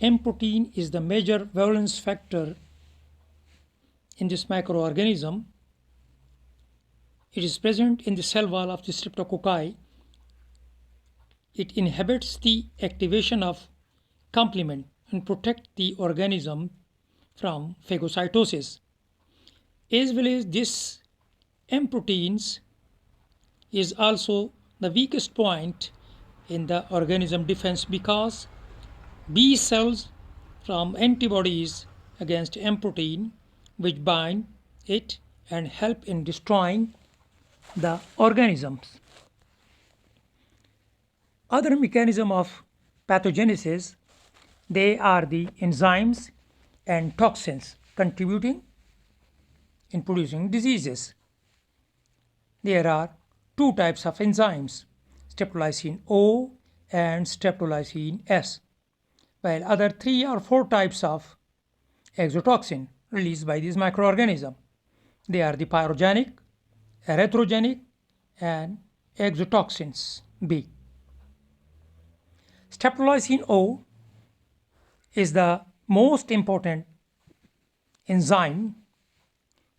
M protein is the major valence factor in this microorganism. It is present in the cell wall of the Streptococci. It inhibits the activation of complement and protects the organism from phagocytosis. As well as this M proteins is also the weakest point in the organism defense because B cells form antibodies against M protein which bind it and help in destroying the organisms. Other mechanism of pathogenesis, they are the enzymes and toxins contributing in producing diseases. There are two types of enzymes, streptolysin O and streptolysin S, while other 3 or 4 types of exotoxin released by these microorganisms. They are the pyrogenic, erythrogenic, and exotoxins B. Streptolysin O is the most important enzyme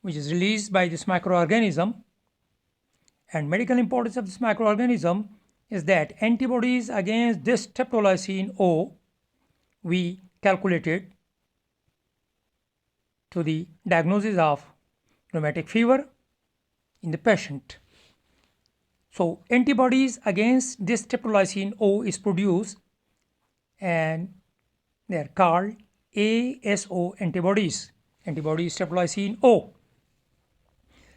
which is released by this microorganism, and medical importance of this microorganism is that antibodies against this streptolysin O we calculated to the diagnosis of rheumatic fever in the patient. So antibodies against this streptolysin O is produced and they are called ASO antibodies, streptolysin O.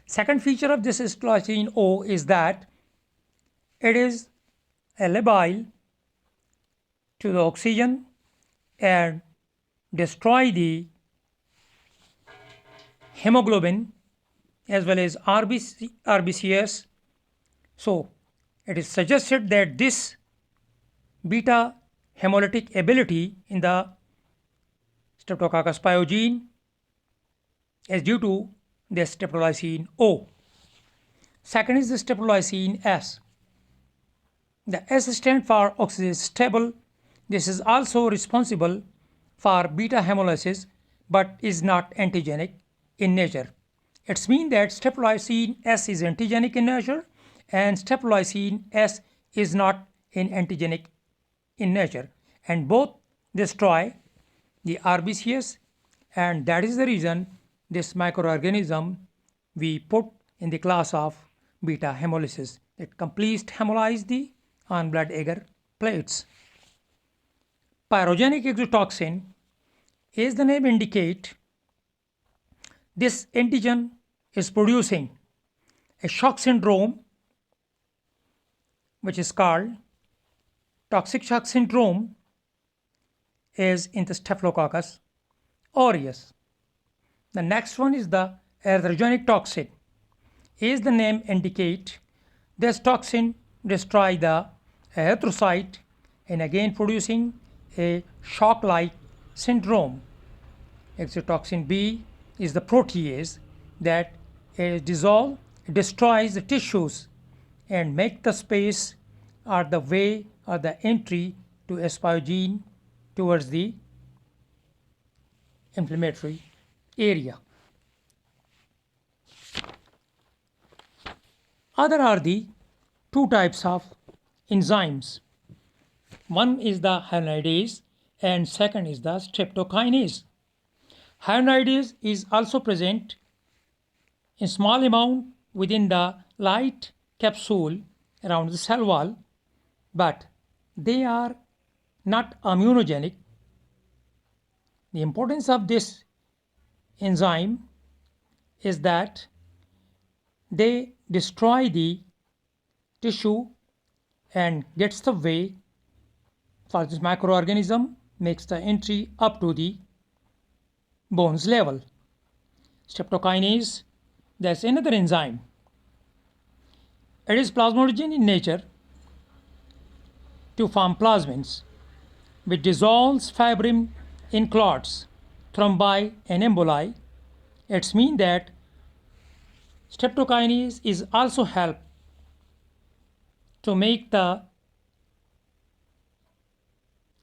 Second feature of this streptolysin O is that it is a labile to the oxygen and destroy the hemoglobin as well as RBCS. So it is suggested that this beta hemolytic ability in the Streptococcus pyogenes is due to the streptolysin O. Second is the streptolysin S. The S stands for oxidase stable. This is also responsible for beta hemolysis but is not antigenic in nature. It means that streptolysin S is antigenic in nature and streptolysin S is not antigenic in nature, and both destroy the RBCS, and that is the reason this microorganism we put in the class of beta hemolysis. It completes hemolyze the on blood agar plates. Pyrogenic exotoxin, as the name indicate, this antigen is producing a shock syndrome which is called toxic shock syndrome is in the Staphylococcus aureus. The next one is the erythrogenic toxin. As the name indicate, this toxin destroy the erythrocyte and again producing a shock-like syndrome. Exotoxin B is the protease that destroys the tissues and make the space or the way or the entry to asparagine towards the inflammatory area. Other are the two types of enzymes. One is the hyaluronidase and second is the streptokinase. Hyaluronidase is also present in small amount within the light capsule around the cell wall, but they are not immunogenic. The importance of this enzyme is that they destroy the tissue and gets the way for this microorganism, makes the entry up to the bones level. Streptokinase, that's another enzyme. It is plasminogen in nature to form plasmins, which dissolves fibrin in clots, thrombi and emboli. It means that streptokinase is also help to make the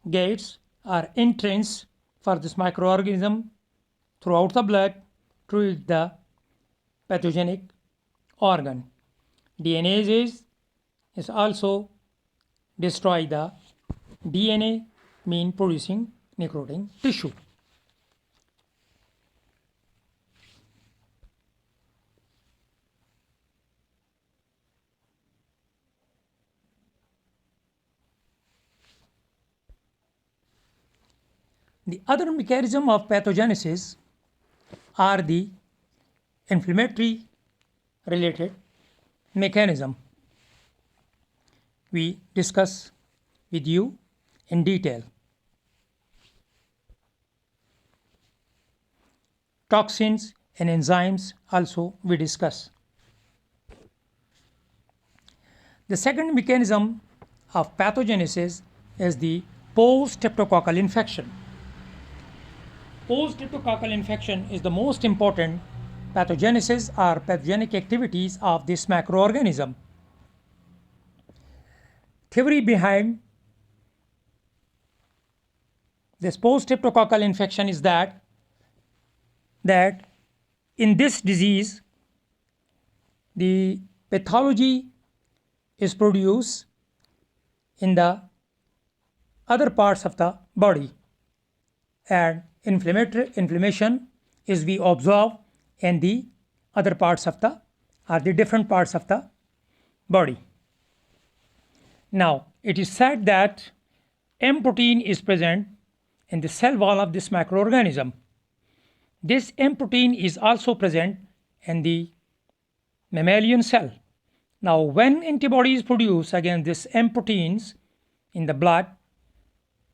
gates are entrance for this microorganism throughout the blood to reach the pathogenic organ. DNase is also destroy the DNA mean producing necrotic tissue. The other mechanism of pathogenesis are the inflammatory related mechanism. We discuss with you in detail. Toxins and enzymes also we discuss. The second mechanism of pathogenesis is the post-streptococcal infection. Post-streptococcal infection is the most important pathogenesis or pathogenic activities of this microorganism. Theory behind this post-streptococcal infection is that in this disease the pathology is produced in the other parts of the body and inflammation is we observe in the other parts of the or the different parts of the body. Now it is said that M protein is present in the cell wall of this microorganism. This M protein is also present in the mammalian cell. Now when antibody is produced against this M proteins in the blood,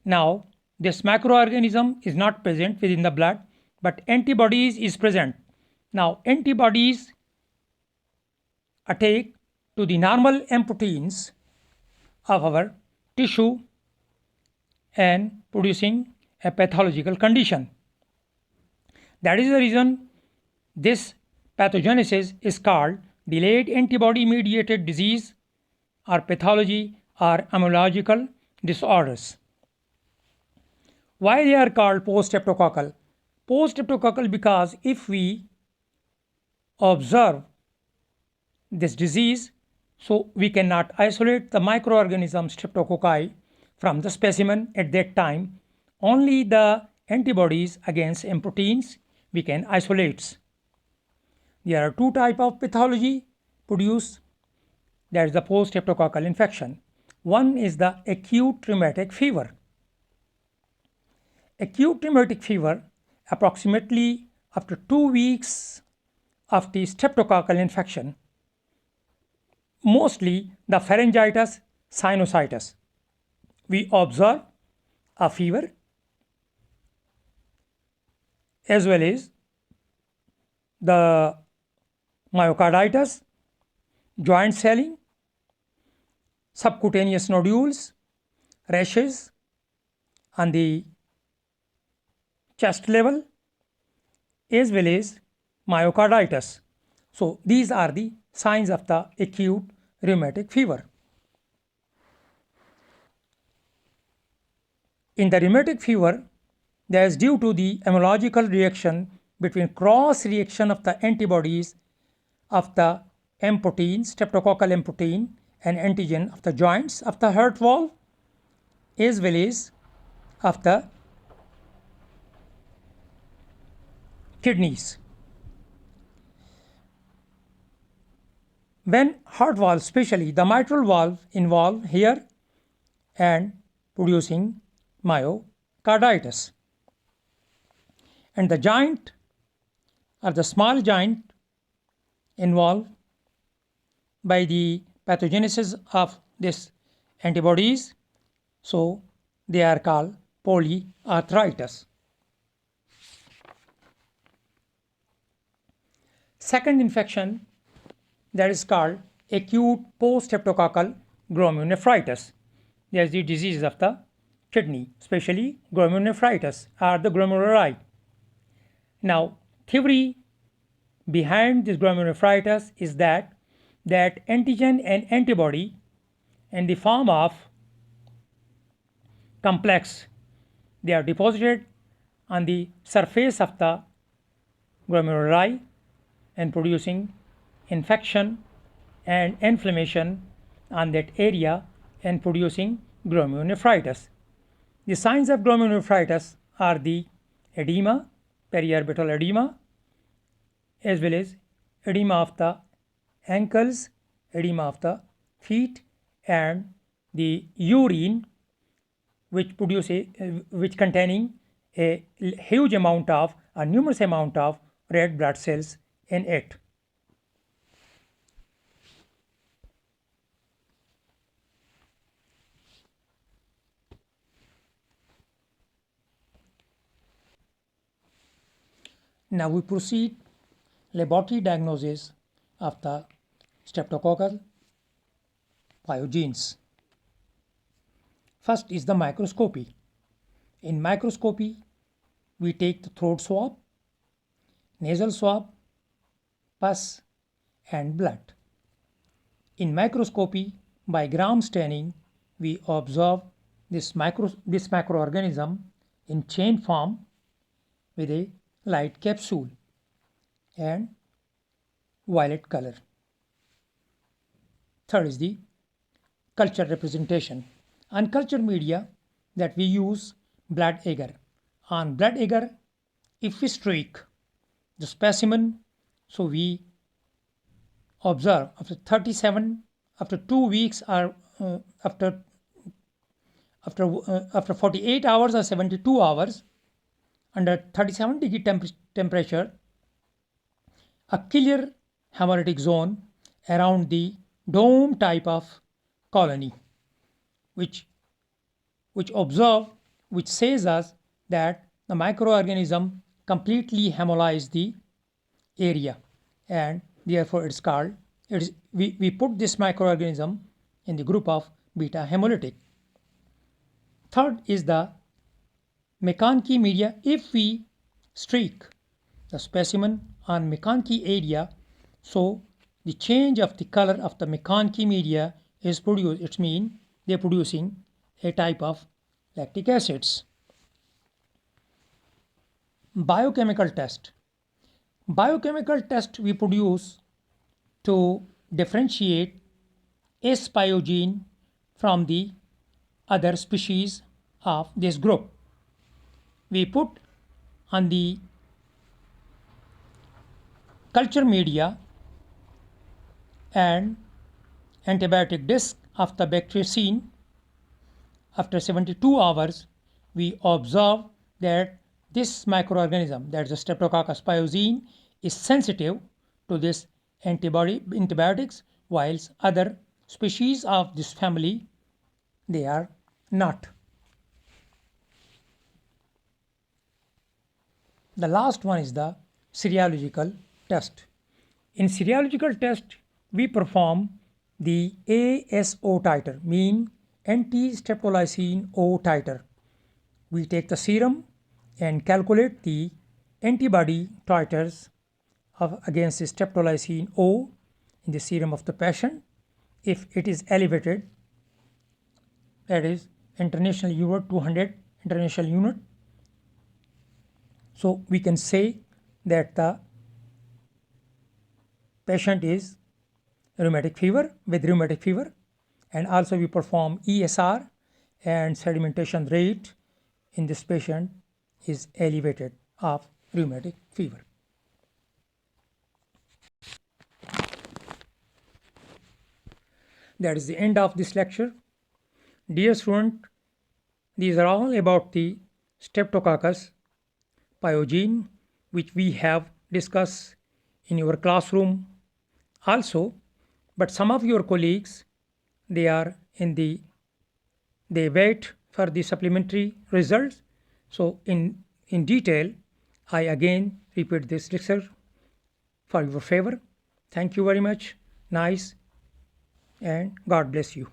now this microorganism is not present within the blood but antibodies is present. Now antibodies attack to the normal M proteins of our tissue and producing a pathological condition. That is the reason this pathogenesis is called delayed antibody mediated disease or pathology or immunological disorders. Why they are called post-streptococcal? Post-streptococcal because if we observe this disease, so we cannot isolate the microorganism streptococci from the specimen at that time. Only the antibodies against M proteins we can isolate. There are two types of pathology produced, that is the post-streptococcal infection. One is the acute rheumatic fever. Acute rheumatic fever approximately after 2 weeks of the streptococcal infection, mostly the pharyngitis sinusitis. We observe a fever as well as the myocarditis, joint swelling, subcutaneous nodules, rashes on the chest level as well as myocarditis. So these are the signs of the acute rheumatic fever. In the rheumatic fever, that is due to the immunological reaction between cross reaction of the antibodies of the M protein, streptococcal M protein and antigen of the joints of the heart valve as well as of the kidneys. When heart valve, especially the mitral valve, involved here and producing myocarditis, and the joint or the small joint involved by the pathogenesis of this antibodies, so they are called polyarthritis. Second infection, that is called acute post-streptococcal glomerulonephritis. That is the disease of the kidney, especially glomerulonephritis or the glomeruli. Now theory behind this glomerulonephritis is that antigen and antibody in the form of complex They are deposited on the surface of the glomeruli and producing infection and inflammation on that area and producing glomerulonephritis. The signs of glomerulonephritis are the edema, periorbital edema, as well as edema of the ankles, edema of the feet, and the urine which containing a huge amount of a numerous amount of red blood cells in it. Now we proceed laboratory diagnosis of the streptococcal pyogenes. First is the microscopy. In microscopy, we take the throat swab, nasal swab, pus, and blood. In microscopy, by gram staining, we observe this microorganism in chain form with a light capsule and violet color. Third is the culture representation. On culture media that we use blood agar. On blood agar, if we streak the specimen, so we observe after 2 weeks or after 48 hours or 72 hours under 37-degree temperature, a clear hemolytic zone around the dome type of colony, which says us that the microorganism completely hemolyzed the area, and therefore we put this microorganism in the group of beta hemolytic. Third is the McConkey media. If we streak the specimen on McConkey area, so the change of the color of the McConkey media is produced. It means they are producing a type of lactic acids. Biochemical test. Biochemical test we produce to differentiate S pyogene from the other species of this group. We put on the culture media and antibiotic disc of the bacteriocin. After 72 hours, we observe that this microorganism, that is the Streptococcus pyogene, is sensitive to this antibiotics, whilst other species of this family, they are not. The last one is the serological test. In serological test, we perform the ASO titer, mean anti-streptolysin O titer. We take the serum and calculate the antibody titers against the streptolysin O in the serum of the patient. If it is elevated, that is international unit 200 international unit, so we can say that the patient is rheumatic fever, and also we perform ESR, and sedimentation rate in this patient is elevated of rheumatic fever. That is the end of this lecture. Dear student, these are all about the Streptococcus pyogene, which we have discussed in your classroom also, but some of your colleagues, they wait for the supplementary results. So in detail, I again repeat this lecture for your favor. Thank you very much. Nice, and God bless you.